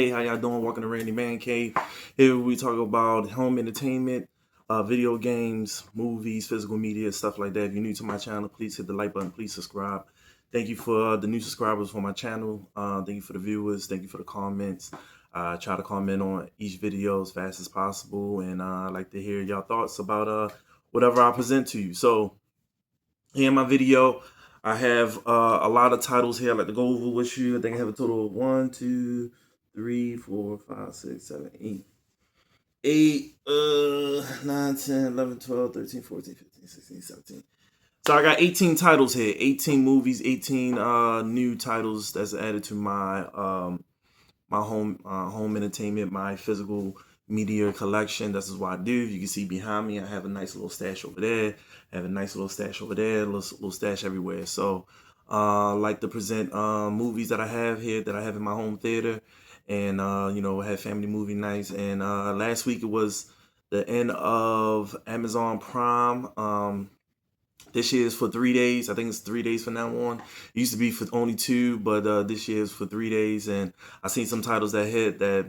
Hey, how y'all doing? Welcome to Randy Man Cave. Here we talk about home entertainment, video games, movies, physical media, stuff like that. If you're new to my channel, please hit the like button. Please subscribe. Thank you for the new subscribers for my channel. Thank you for the viewers. Thank you for the comments. Try to comment on each video as fast as possible, and I'd like to hear y'all thoughts about whatever I present to you. So here in my video, I have a lot of titles here I'd like to go over with you. I think I have a total of 1, 2, 3, 4, 5, 6, 7, 8, 9, 10, 11, 12, 13, 14, 15, 16, 17. So I got 18 titles here, 18 movies, 18 new titles that's added to my my home entertainment, my physical media collection. This is what I do. You can see behind me, I have a nice little stash over there. I have a nice little stash over there, little stash everywhere. So I like to present movies that I have here that I have in my home theater. And, have family movie nights. And last week it was the end of Amazon Prime. This year is for 3 days. I think it's 3 days from now on. It used to be for only 2, but this year is for 3 days. And I seen some titles that hit that,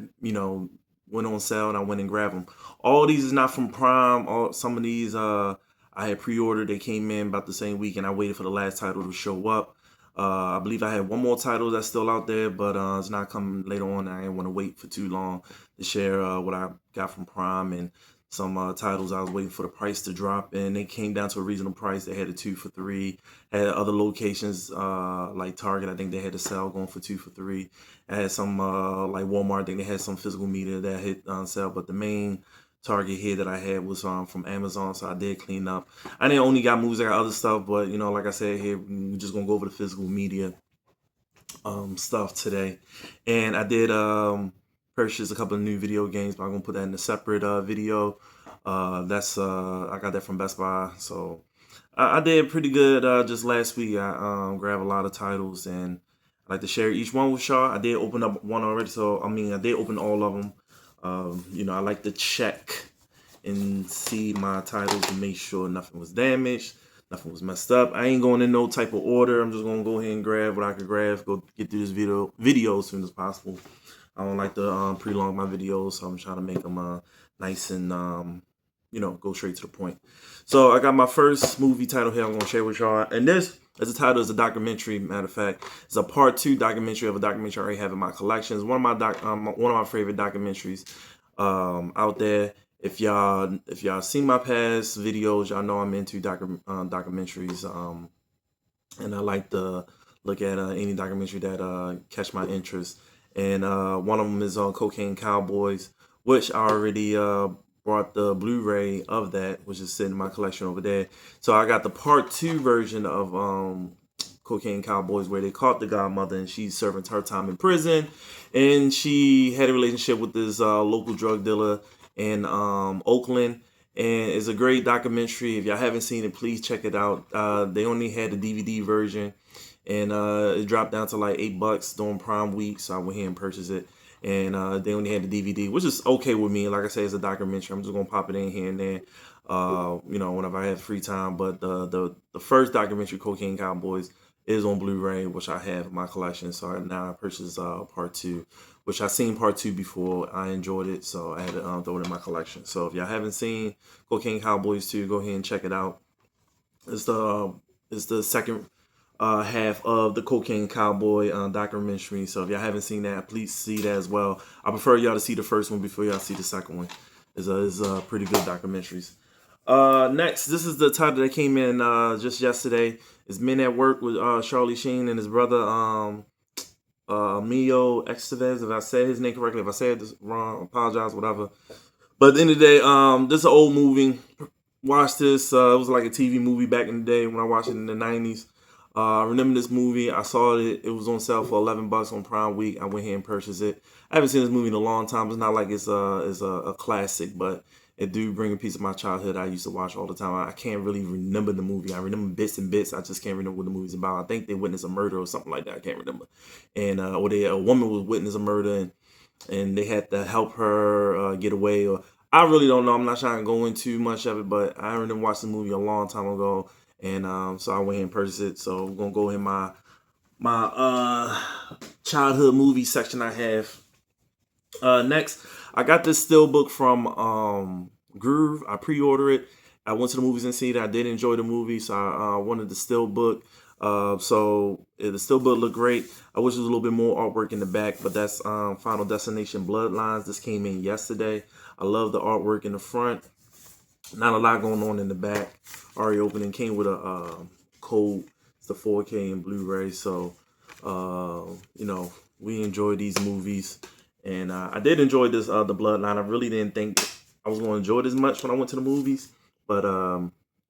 went on sale, and I went and grabbed them. All these is not from Prime. Some of these I had pre-ordered. They came in about the same week, and I waited for the last title to show up. I believe I had one more title that's still out there, but it's not coming later on. I didn't want to wait for too long to share what I got from Prime and some titles. I was waiting for the price to drop, and they came down to a reasonable price. They had a 2 for $3. Had other locations like Target. I think they had a sale going for 2 for $3. I had some like Walmart. I think they had some physical media that hit on sale, but the main Target here that I had was from Amazon, so I did clean up. I didn't only got movies, I got other stuff, but like I said, here we're just gonna go over the physical media stuff today. And I did purchase a couple of new video games, but I'm gonna put that in a separate video. That's I got that from Best Buy, so I did pretty good just last week. I grabbed a lot of titles, and I like to share each one with y'all. I did open up one already, so I did open all of them. I like to check and see my titles to make sure nothing was damaged, nothing was messed up. I ain't going in no type of order. I'm just gonna go ahead and grab what I could grab, go get through this video as soon as possible. I don't like to prolong my videos, so I'm trying to make them nice and go straight to the point. So I got my first movie title here I'm gonna share with y'all, and this as a title is a documentary. Matter of fact, it's a part 2 documentary of a documentary I already have in my collection. It's one of my favorite documentaries out there. If y'all seen my past videos, y'all know I'm into documentaries, and I like to look at any documentary that catch my interest. And one of them is on Cocaine Cowboys, which I already brought the Blu-ray of that, which is sitting in my collection over there. So I got the part 2 version of Cocaine Cowboys, where they caught the godmother and she's serving her time in prison, and she had a relationship with this local drug dealer in Oakland. And it's a great documentary. If y'all haven't seen it, please check it out. They only had the DVD version, and it dropped down to like $8 during Prime Week, so I went here and purchased it. And they only had the DVD, which is okay with me. Like I say, it's a documentary. I'm just gonna pop it in here and there, whenever I have free time. But the first documentary, Cocaine Cowboys, is on Blu-ray, which I have in my collection. So now I purchased part 2, which I seen part 2 before. I enjoyed it, so I had to throw it in my collection. So if y'all haven't seen Cocaine Cowboys 2, go ahead and check it out. It's the second half of the Cocaine Cowboy documentary. So if y'all haven't seen that, please see that as well. I prefer y'all to see the first one before y'all see the second one. It's pretty good documentaries. Next, this is the title that came in just yesterday. It's Men at Work with Charlie Sheen and his brother Mio Estevez. If I said his name correctly, if I said this wrong, I apologize, whatever. But at the end of the day, this is an old movie. Watched this. It was like a TV movie back in the day when I watched it in the 90s. I remember this movie. I saw it. It was on sale for $11 on Prime Week. I went here and purchased it. I haven't seen this movie in a long time. It's not like it's a classic, but it do bring a piece of my childhood I used to watch all the time. I can't really remember the movie. I remember bits and bits. I just can't remember what the movie's about. I think they witnessed a murder or something like that. I can't remember. And or a woman was witness a murder, and they had to help her get away. Or I really don't know. I'm not trying to go into much of it, but I already watched the movie a long time ago, and so I went ahead and purchased it. So I'm gonna go in my childhood movie section I have. Next, I got this steelbook from Groove. I pre-ordered it. I went to the movies and seen it. I did enjoy the movie, so I wanted the steelbook. The steelbook looked great. I wish there was a little bit more artwork in the back, but that's Final Destination Bloodlines. This came in yesterday. I love the artwork in the front. Not a lot going on in the back. Already opening. Came with a code. It's the 4K and Blu-ray. So, we enjoy these movies. And I did enjoy this the Bloodline. I really didn't think I was going to enjoy it as much when I went to the movies, but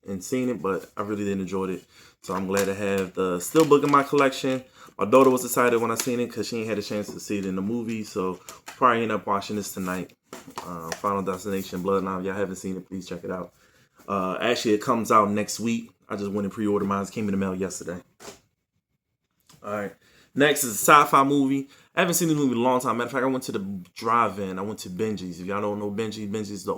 and seen it. But I really did enjoy it. So I'm glad to have the steelbook in my collection. My daughter was excited when I seen it because she ain't had a chance to see it in the movie. So probably end up watching this tonight. Final Destination Bloodline. If y'all haven't seen it, please check it out. Actually, it comes out next week. I just went and pre-ordered mine. It came in the mail yesterday. All right. Next is a sci-fi movie. I haven't seen this movie in a long time. Matter of fact, I went to the drive-in. I went to Benji's. If y'all don't know Benji's is the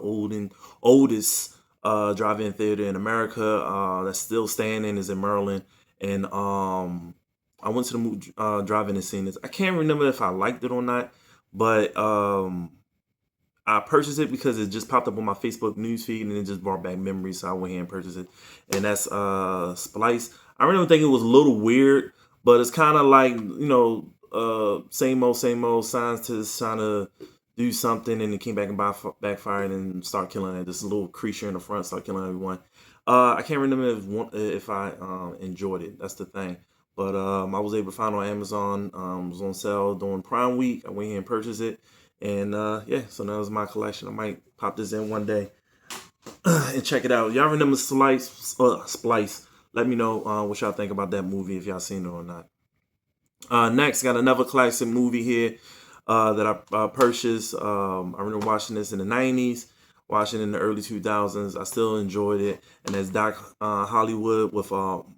oldest drive-in theater in America that's still standing. Is in Maryland. And I went to the movie, drive-in and seen this. I can't remember if I liked it or not, but I purchased it because it just popped up on my Facebook newsfeed and it just brought back memories. So I went here and purchased it. And that's Splice. I remember thinking it was a little weird, but it's kind of like, same old signs to trying to do something, and it came back and backfired and start killing it. This little creature in the front start killing everyone. I can't remember if I enjoyed it. That's the thing. But I was able to find it on Amazon. It was on sale during Prime Week. I went here and purchased it. And so that was my collection. I might pop this in one day and check it out. Y'all remember Splice? Let me know what y'all think about that movie, if y'all seen it or not. Next, got another classic movie here that I purchased. I remember watching this in the 90s, watching it in the early 2000s. I still enjoyed it. And that's Doc Hollywood with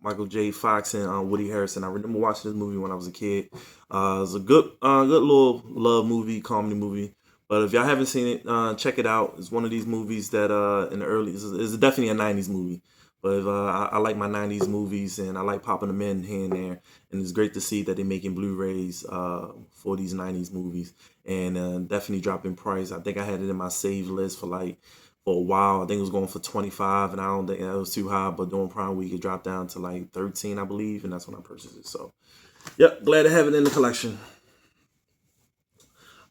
Michael J. Fox and Woody Harrelson. I remember watching this movie when I was a kid. It was a good little love movie, comedy movie. But if y'all haven't seen it, check it out. It's one of these movies that in the early, it's definitely a 90s movie. But I like my 90s movies, and I like popping them in here and there. And it's great to see that they're making Blu-rays for these 90s movies. And definitely dropping price. I think I had it in my save list for a while. I think it was going for 25, and I don't think that was too high. But during Prime Week, it dropped down to like 13, I believe. And that's when I purchased it. So, yep, glad to have it in the collection.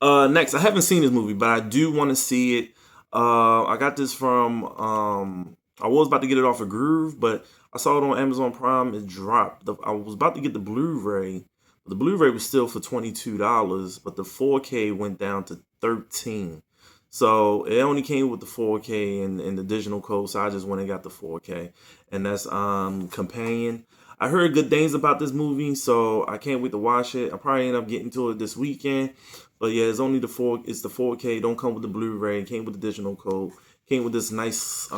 Next, I haven't seen this movie, but I do want to see it. I got this from... I was about to get it off of Groove, but I saw it on Amazon Prime. It dropped. I was about to get the Blu-ray. But the Blu-ray was still for $22, but the 4K went down to $13. So it only came with the 4K and the digital code, so I just went and got the 4K. And that's Companion. I heard good things about this movie, so I can't wait to watch it. I probably end up getting to it this weekend. But yeah, it's only the 4K. Don't come with the Blu-ray. It came with the digital code. Came with this nice,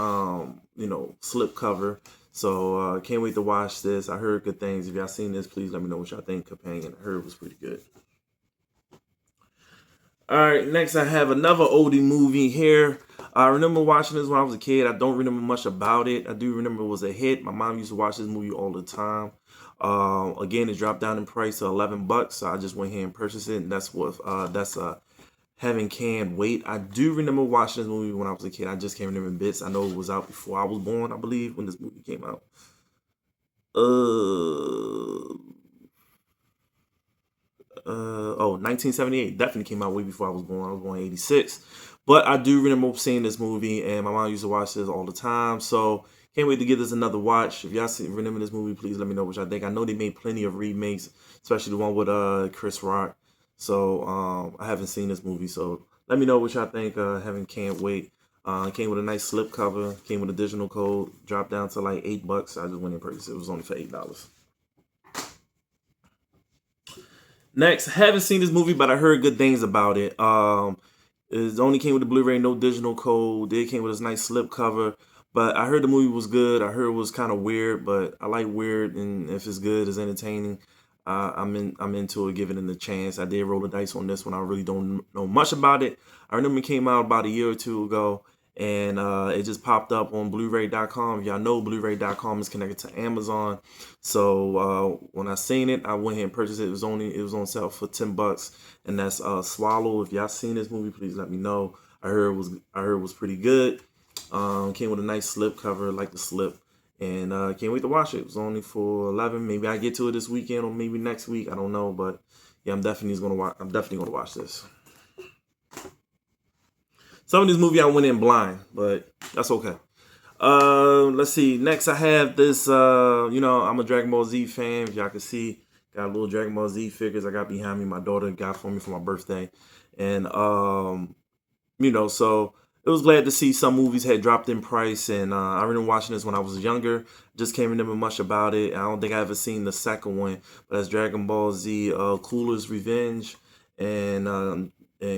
slip cover. So can't wait to watch this. I heard good things. If y'all seen this, please let me know what y'all think. Companion, I heard it was pretty good. All right, next I have another oldie movie here. I remember watching this when I was a kid. I don't remember much about it. I do remember it was a hit. My mom used to watch this movie all the time. Again, it dropped down in price to $11, so I just went here and purchased it. And that's Heaven Can't Wait. I do remember watching this movie when I was a kid. I just can't remember bits. I know it was out before I was born, I believe, when this movie came out. 1978 definitely came out way before I was born. I was born in 86. But I do remember seeing this movie, and my mom used to watch this all the time. So can't wait to give this another watch. If y'all remember this movie, please let me know what y'all think. I know they made plenty of remakes, especially the one with Chris Rock. So I haven't seen this movie, so let me know what y'all think. Heaven Can't Wait. Came with a nice slip cover. Came with a digital code. Dropped down to like $8. I just went and purchased it. It was only for $8. Next, haven't seen this movie, but I heard good things about it. It only came with the Blu-ray, no digital code. It came with this nice slip cover. But I heard the movie was good. I heard it was kind of weird, but I like weird, and if it's good, it's entertaining. I'm into it, giving it a chance. I did roll the dice on this one. I really don't know much about it. I remember it came out about a year or two ago, and it just popped up on Blu-ray.com. Y'all know Blu-ray.com is connected to Amazon, so when I seen it, I went ahead and purchased it. It was on sale for $10, and that's Swallow. If y'all seen this movie, please let me know. I heard it was pretty good. Came with a nice slip cover, like the slip, and can't wait to watch it. It was only for 11. Maybe I get to it this weekend or maybe next week. I don't know, but yeah, I'm definitely gonna watch this. Some of these movies I went in blind, but that's okay. Let's see. Next, I have this. I'm a Dragon Ball Z fan. If y'all can see, got little Dragon Ball Z figures I got behind me. My daughter got for me for my birthday, and so it was glad to see some movies had dropped in price. And I remember watching this when I was younger. Just can't remember much about it. I don't think I ever seen the second one, but that's Dragon Ball Z, Cooler's Revenge, and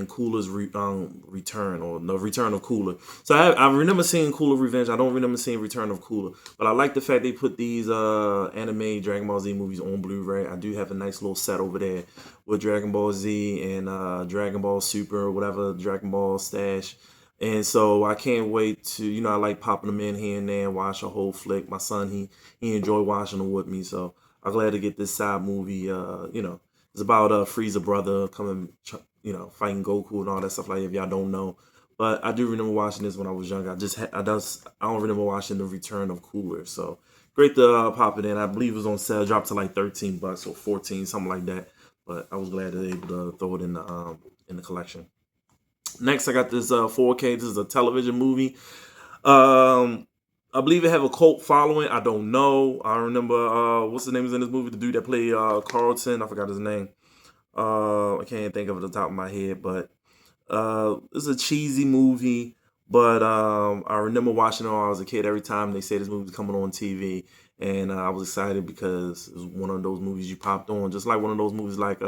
Cooler's Return, or the Return of Cooler. So I remember seeing Cooler Revenge. I don't remember seeing Return of Cooler, but I like the fact they put these anime Dragon Ball Z movies on Blu-ray. I do have a nice little set over there with Dragon Ball Z and Dragon Ball Super, or whatever, Dragon Ball Stash. And so I can't wait to, I like popping them in here and there and watch a whole flick. My son, he enjoyed watching them with me, so I'm glad to get this side movie. It's about Frieza brother coming, fighting Goku and all that stuff like that, if y'all don't know. But I do remember watching this when I was young. I don't remember watching The Return of Cooler. So great to pop it in. I believe it was on sale, dropped to like $13 or 14, something like that. But I was glad to be able to throw it in the collection. Next, I got this 4K. This is a television movie. I believe it have a cult following. I don't know. I remember what's the name is in this movie? The dude that played Carlton. I forgot his name. I can't think of it at the top of my head, but it's a cheesy movie. But I remember watching it when I was a kid. Every time they say this movie was coming on TV, and I was excited because it was one of those movies you popped on, just like one of those movies like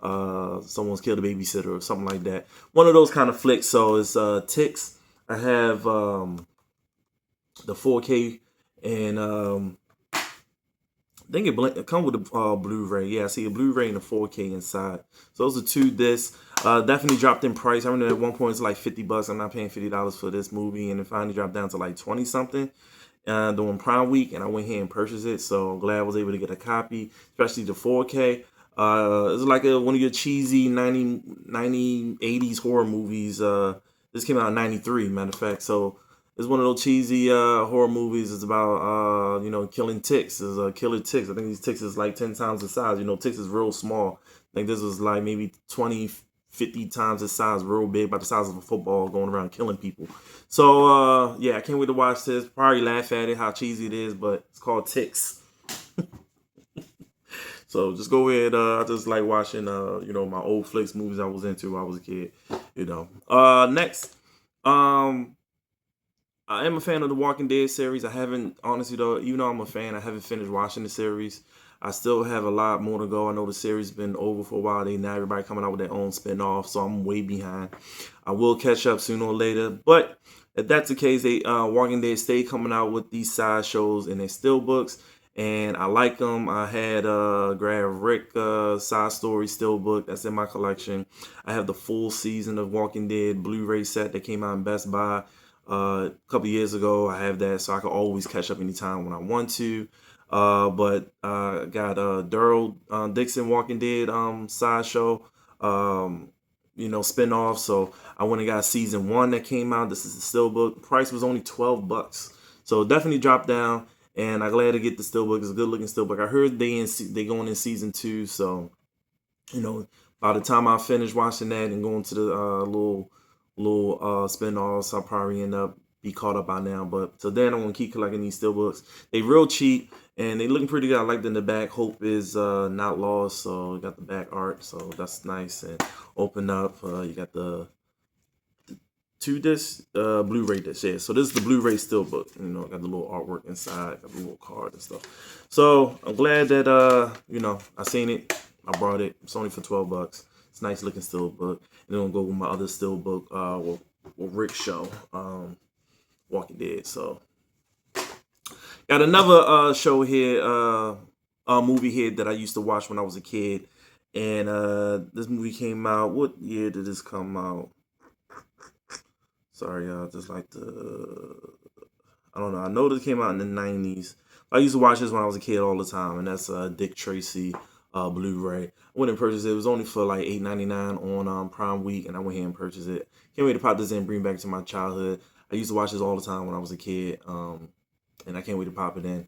Someone's Killed a Babysitter or something like that. One of those kind of flicks. So it's Ticks. I have the 4K, and I think it come with a Blu-ray. Yeah, I see a Blu-ray and a 4K inside. So those are two discs. Definitely dropped in price. I remember at one point it's like $50. I'm not paying $50 for this movie, and it finally dropped down to like 20 something during Prime Week, and I went here and purchased it. So I'm glad I was able to get a copy, especially the 4K. It's like one of your cheesy 80s horror movies. This came out in 93, matter of fact. So it's one of those cheesy horror movies. It's about killing ticks. It's killer ticks. I think these ticks is like 10 times the size. Ticks is real small. I think this was like maybe 20, 50 times the size, real big, about the size of a football, going around killing people. So yeah, I can't wait to watch this. Probably laugh at it, how cheesy it is, but it's called Ticks. So just go ahead. I just like watching my old flicks, movies I was into when I was a kid. Next, I am a fan of the Walking Dead series. I haven't, honestly though, even though I'm a fan, I haven't finished watching the series. I still have a lot more to go. I know the series has been over for a while. Now everybody coming out with their own spinoff, so I'm way behind. I will catch up sooner or later. But if that's the case, they Walking Dead stay coming out with these side shows and their still books, and I like them. I had grab Rick side story still book that's in my collection. I have the full season of Walking Dead Blu-ray set that came out in Best Buy a couple years ago. I have that, so I can always catch up anytime when I want to. But got Daryl Dixon Walking Dead sideshow spinoff. So I went and got season 1 that came out. This is the steelbook. Price was only $12, so definitely dropped down. And I'm glad to get the steelbook. It's a good looking steelbook. I heard they going in season 2, so by the time I finish watching that and going to the little spin-offs, I'll probably end up be caught up by now. But till then, I'm gonna keep collecting these steelbooks. They real cheap and they looking pretty good. I like them in the back. Hope is not lost, so you got the back art, so that's nice. And open up, you got the 2 disc Blu-ray disc. Yeah, so this is the Blu-ray steelbook. Got the little artwork inside, got the little card and stuff. So I'm glad that I seen it. I brought it. It's only for $12. It's a nice looking steelbook. And then I'll go with my other steelbook with Rick show, Walking Dead. So got another show here, a movie here that I used to watch when I was a kid. And this movie came out. What year did this come out? Sorry, y'all. Just like I don't know. I know this came out in the 90s. I used to watch this when I was a kid all the time, and that's Dick Tracy Blu-ray. I went and purchased it. It was only for like $8.99 on Prime Week, and I went here and purchased it. Can't wait to pop this in and bring back to my childhood. I used to watch this all the time when I was a kid, and I can't wait to pop it in.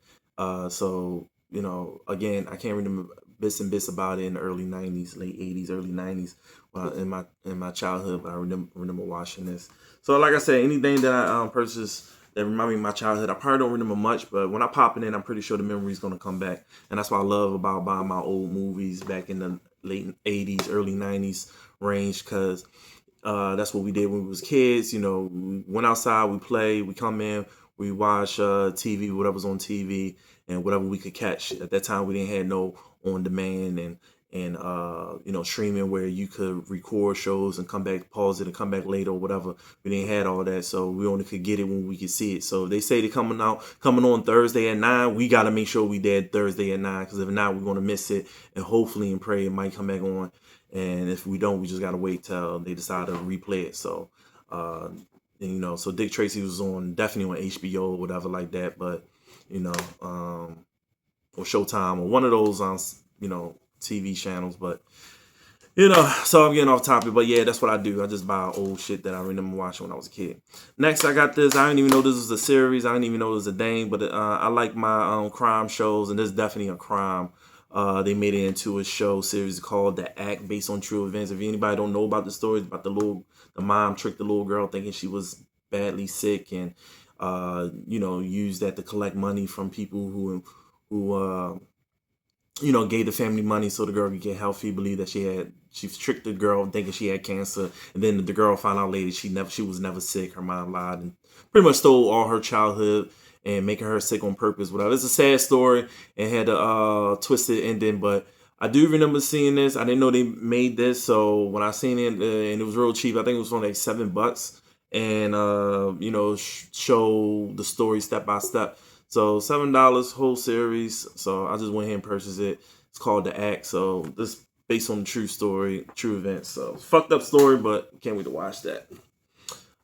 So again, I can't remember bits and bits about it in the early '90s, late '80s, early '90s, in my childhood. But I remember watching this. So like I said, anything that I purchased that remind me of my childhood, I probably don't remember much, but when I pop it in, I'm pretty sure the memory's gonna come back. And that's what I love about buying my old movies back in the late '80s, early '90s range, because that's what we did when we was kids. We went outside, we played, we come in, we watch TV, whatever's on TV, and whatever we could catch. At that time, we didn't have no on demand and streaming where you could record shows and come back, pause it, and come back later or whatever. We didn't have all that, so we only could get it when we could see it. So they say they're coming on Thursday at 9. We got to make sure we dead Thursday at 9, because if not, we're gonna miss it. And hopefully and pray it might come back on. And if we don't, we just gotta wait till they decide to replay it. So, so Dick Tracy was definitely on HBO or whatever like that. But or Showtime or one of those on TV channels. But so I'm getting off topic. But yeah, that's what I do. I just buy old shit that I remember watching when I was a kid. Next, I got this. I didn't even know this was a series. I didn't even know it was a thing. But I like my crime shows, and this is definitely a crime. They made it into a show series called The Act, based on true events. If anybody don't know about the stories about the mom tricked the little girl thinking she was badly sick, and used that to collect money from people who gave the family money so the girl could get healthy. Believed that she tricked the girl thinking she had cancer, and then the girl found out later she was never sick. Her mom lied and pretty much stole all her childhood and making her sick on purpose. Whatever. It's a sad story and had a twisted ending, but I do remember seeing this. I didn't know they made this, so when I seen it, and it was real cheap. I think it was only like $7, and show the story step by step. So $7 whole series. So I just went ahead and purchased it. It's called The Act. So this based on true story, true events. So fucked up story, but can't wait to watch that.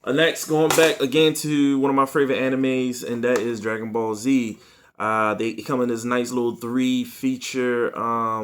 Next, going back again to one of my favorite animes, and that is Dragon Ball Z. They come in this nice little 3-feature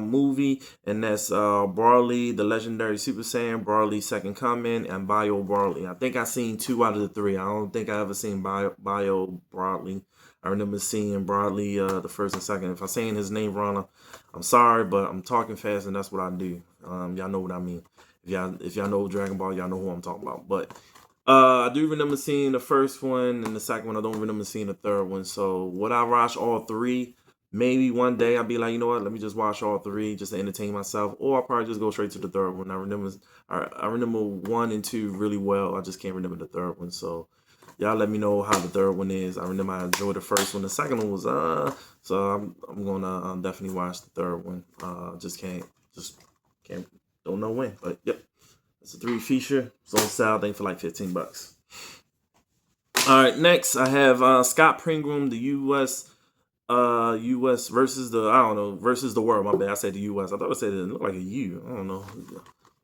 movie, and that's Broly, the legendary Super Saiyan, Broly Second Coming, and Bio Broly. I think I seen 2 out of the 3. I don't think I ever seen Bio Broly. I remember seeing Broly the first and second. If I'm saying his name wrong, I'm sorry, but I'm talking fast, and that's what I do. Y'all know what I mean. If y'all know Dragon Ball, y'all know who I'm talking about. But I do remember seeing the first one and the second one. I don't remember seeing the third one. So would I watch all 3? Maybe one day I'll be like, you know what? Let me just watch all 3 just to entertain myself. Or I'll probably just go straight to the third one. I remember 1 and 2 really well. I just can't remember the third one. So y'all let me know how the third one is. I remember I enjoyed the first one. The second one was so I'm gonna definitely watch the third one. Just can't don't know when. But yep. It's a 3-feature. It's on sale, I think, for like $15. All right, next I have Scott Pilgrim, the U.S. versus versus the world. My bad, I said the U.S. I thought I said it looked like a U. I don't know.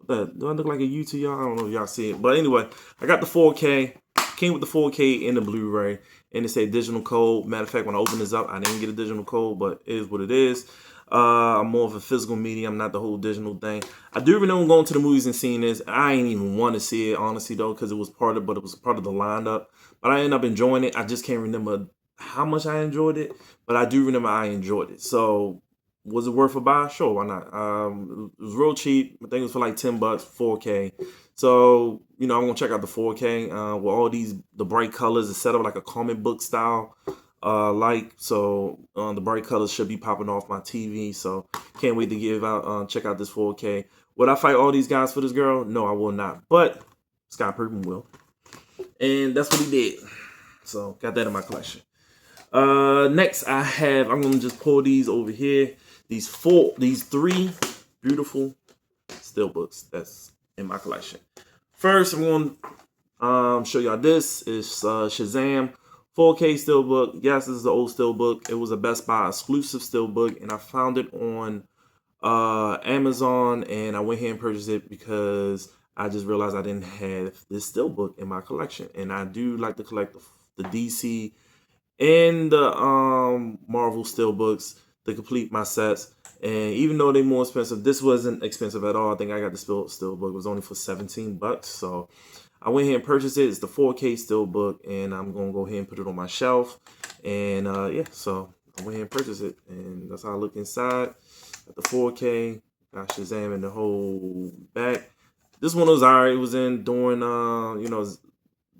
Do I look like a U to y'all? I don't know if y'all see it. But anyway, I got the 4K. Came with the 4K in the Blu-ray, and it said digital code. Matter of fact, when I opened this up, I didn't get a digital code, but it is what it is. I'm more of a physical medium, not the whole digital thing. I do remember going to the movies and seeing this. I ain't even want to see it, honestly, though, because it was part of the lineup. But I ended up enjoying it. I just can't remember how much I enjoyed it, but I do remember I enjoyed it. So was it worth a buy? Sure, why not? It was real cheap. I think it was for like $10, 4K. So I'm gonna check out the 4K with all the bright colors. It's set up like a comic book style. The bright colors should be popping off my TV, so can't wait to check out this 4K. Would I fight all these guys for this girl? No, I will not, but Scott Pilgrim will, and that's what he did. So got that in my collection. Next I'm gonna just pull these over here. These 3 beautiful steelbooks that's in my collection. First, I'm gonna show y'all this is Shazam. 4K steelbook. Yes, this is an old steelbook. It was a Best Buy exclusive steelbook, and I found it on Amazon, and I went here and purchased it because I just realized I didn't have this steelbook in my collection, and I do like to collect the DC and the Marvel steelbooks to complete my sets. And even though they're more expensive, this wasn't expensive at all. I think I got the steelbook. It was only for $17. So I went ahead and purchased it. It's the 4K steelbook, and I'm gonna go ahead and put it on my shelf. And yeah, so I went ahead and purchased it, and that's how I look inside. Got the 4K. Got Shazam in the whole back. This one was alright. It was in during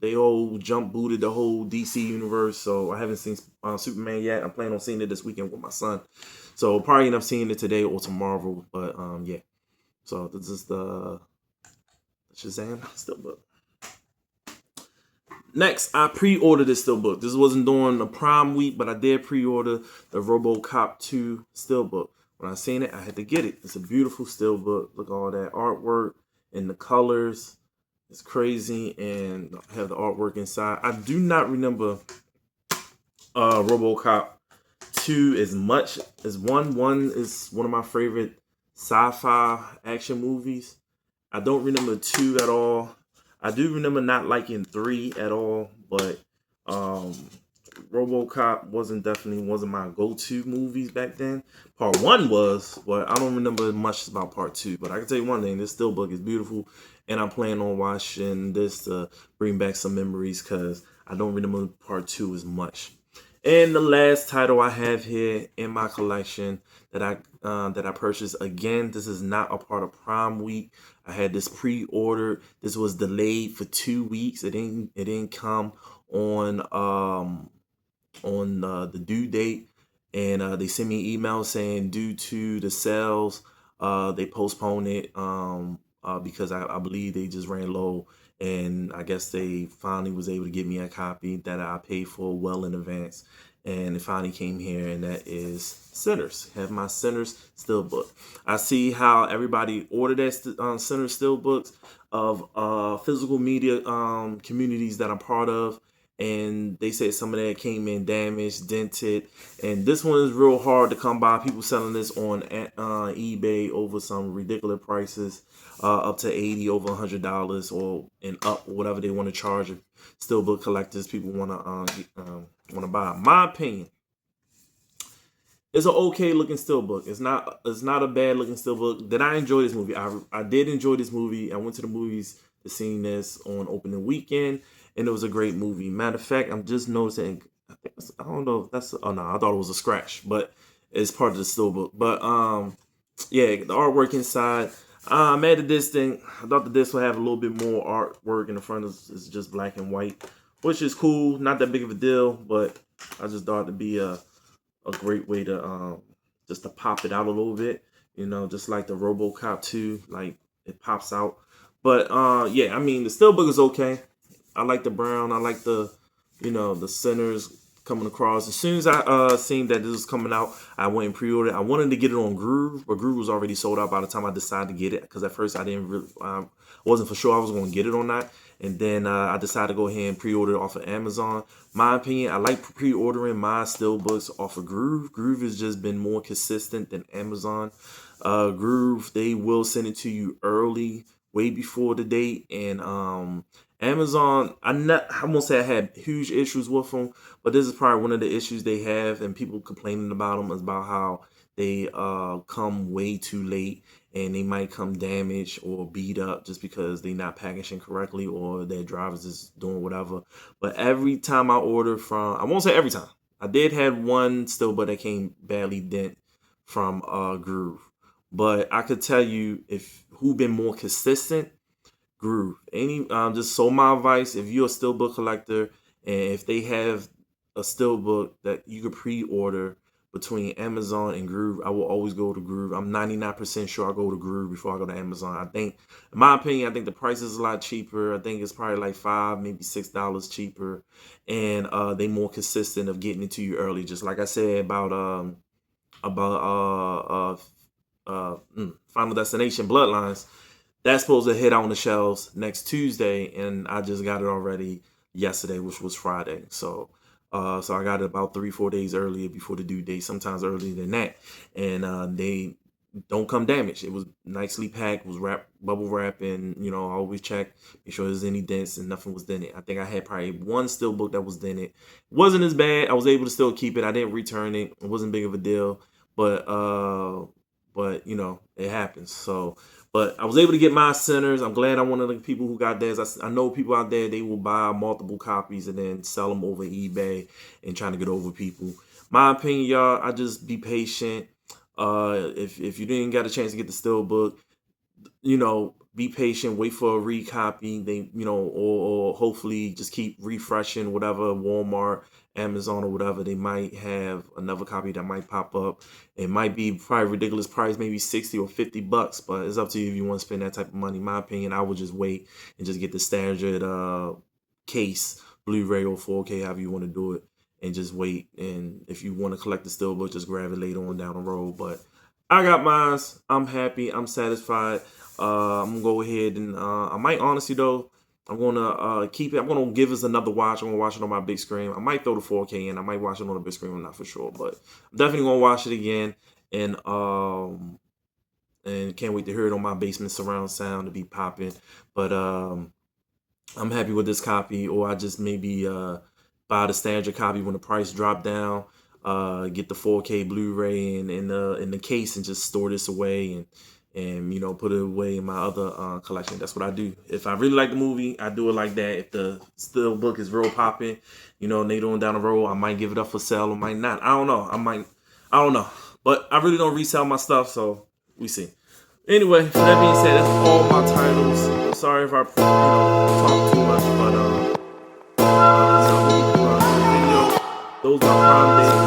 they all jump booted the whole DC universe, so I haven't seen Superman yet. I'm planning on seeing it this weekend with my son, so probably end up seeing it today or tomorrow. But yeah, so this is the Shazam steelbook. Next, I pre-ordered this steelbook. This wasn't during the Prime week, but I did pre-order the RoboCop 2 steelbook. When I seen it, I had to get it. It's a beautiful steelbook. Look at all that artwork and the colors. It's crazy, and I have the artwork inside. I do not remember RoboCop 2 as much as 1. 1 is one of my favorite sci-fi action movies. I don't remember 2 at all. I do remember not liking 3 at all, but RoboCop wasn't my go-to movies back then. Part 1 was, but I don't remember much about Part 2. But I can tell you one thing: this steelbook is beautiful, and I'm planning on watching this to bring back some memories because I don't remember Part 2 as much. And the last title I have here in my collection that I purchased, again, this is not a part of Prime Week. I had this pre-ordered. This was delayed for 2 weeks. It didn't come on the due date, and they sent me an email saying due to the sales, they postponed it because I believe they just ran low, and I guess they finally was able to get me a copy that I paid for well in advance, and it finally came here, and that is Sinners. Have my Sinners steelbook. I see how everybody ordered that Sinners steelbooks of physical media communities that I'm part of, and they said some of that came in damaged, dented, and this one is real hard to come by. People selling this on eBay over some ridiculous prices, up to $80, over $100, or and up, whatever they want to charge. Steelbook collectors, people want to buy. My opinion, it's an okay looking steelbook. It's not a bad looking steelbook. Did I enjoy this movie? I did enjoy this movie. I went to the movies to see this on opening weekend, and it was a great movie. Matter of fact, I'm just noticing. I don't know if that's. Oh no, I thought it was a scratch, but it's part of the steelbook. But yeah, the artwork inside. I'm mad at this thing. I thought that this would have a little bit more artwork in the front. It's just black and white, which is cool. Not that big of a deal, but I just thought it'd be a great way to just to pop it out a little bit, just like the RoboCop 2, like it pops out. But yeah, I mean the steelbook is okay. I like the brown. I like the the centers coming across. As soon as I seen that this was coming out, I went and pre-ordered. I wanted to get it on Groove, but Groove was already sold out by the time I decided to get it, because at first I didn't really wasn't for sure I was going to get it or not. And then I decided to go ahead and pre-order it off of Amazon. My opinion, I like pre-ordering my steelbooks off of Groove. Groove has just been more consistent than Amazon. Groove, they will send it to you early, way before the date. And Amazon, I won't say I had huge issues with them, but this is probably one of the issues they have, and people complaining about them, is about how they come way too late, and they might come damaged or beat up just because they're not packaging correctly, or their drivers is doing whatever. But every time I order from, I won't say every time, I did have one steelbook that came badly dent from Groove. But I could tell you who been more consistent. Groove. Just so my advice: if you're a steelbook collector, and if they have a steelbook that you could pre-order between Amazon and Groove, I will always go to Groove. I'm 99% sure I go to Groove before I go to Amazon. I think, in my opinion, I think the price is a lot cheaper. I think it's probably like $5, maybe $6 cheaper, and they more consistent of getting it to you early. Just like I said about Final Destination Bloodlines. That's supposed to hit on the shelves next Tuesday, and I just got it already yesterday, which was Friday. So I got it about 3-4 days earlier before the due date, sometimes earlier than that. And they don't come damaged. It was nicely packed, was wrapped, bubble wrap, and I always check, make sure there's any dents and nothing was dented. I think I had probably one steelbook that was dented. It wasn't as bad. I was able to still keep it. I didn't return it. It wasn't big of a deal, but it happens. So, but I was able to get my centers. I'm glad I'm one of the people who got theirs. I know people out there, they will buy multiple copies and then sell them over eBay and trying to get over people. My opinion, y'all, I just be patient. If you didn't get a chance to get the steelbook, be patient, wait for a recopy. They, or hopefully just keep refreshing whatever Walmart, Amazon, or whatever. They might have another copy that might pop up. It might be probably ridiculous price, maybe 60 or $50, but it's up to you if you want to spend that type of money. In my opinion, I would just wait and just get the standard case, Blu-ray or 4K, however you want to do it, and just wait. And if you want to collect the steelbook, just grab it later on down the road. But I got mine. I'm happy. I'm satisfied. I'm gonna go ahead and I might honestly though, I'm gonna keep it. I'm gonna give us another watch. I'm gonna watch it on my big screen. I might throw the 4K in. I might watch it on the big screen. I'm not for sure, but I'm definitely gonna watch it again. And can't wait to hear it on my basement surround sound to be popping. But I'm happy with this copy, or I just maybe buy the standard copy when the price drop down. Get the 4K Blu-ray in the case and just store this away and put it away in my other collection. That's what I do. If I really like the movie, I do it like that. If the still book is real popping, later on down the road, I might give it up for sale or might not. I don't know. I don't know. But I really don't resell my stuff, so we see. Anyway, for that being said, that's all my titles. Sorry if I talk too much, but those are Prime Day